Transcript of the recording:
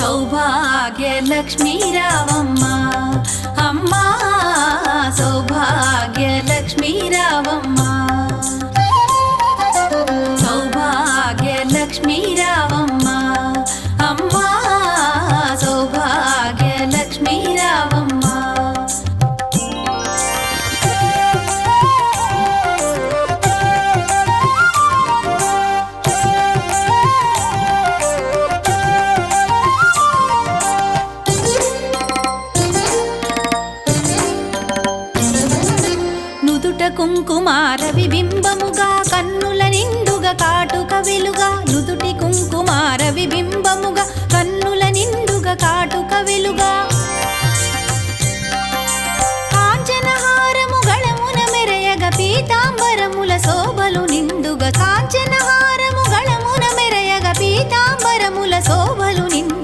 సౌభాగ్యలక్ష్మీ రావమ్మ అమ్మ సౌభాగ్యలక్ష్మీ రావమ్మ సౌభాగ్యలక్ష్మీ రావమ్మ అమ్మ సౌభాగ్యలక్ష్మీ రావమ్మ కుంకుమార విబింబముగా కన్నుల నిండుగా కాటుక వెలుగా నుదుటి కుంకుమార విబింబముగా కన్నుల నిండుగా కాటుక వెలుగా కాంచనహారము గళమున మెరయగ పీతాంబరముల శోభలు నిండుగా కాంచనహార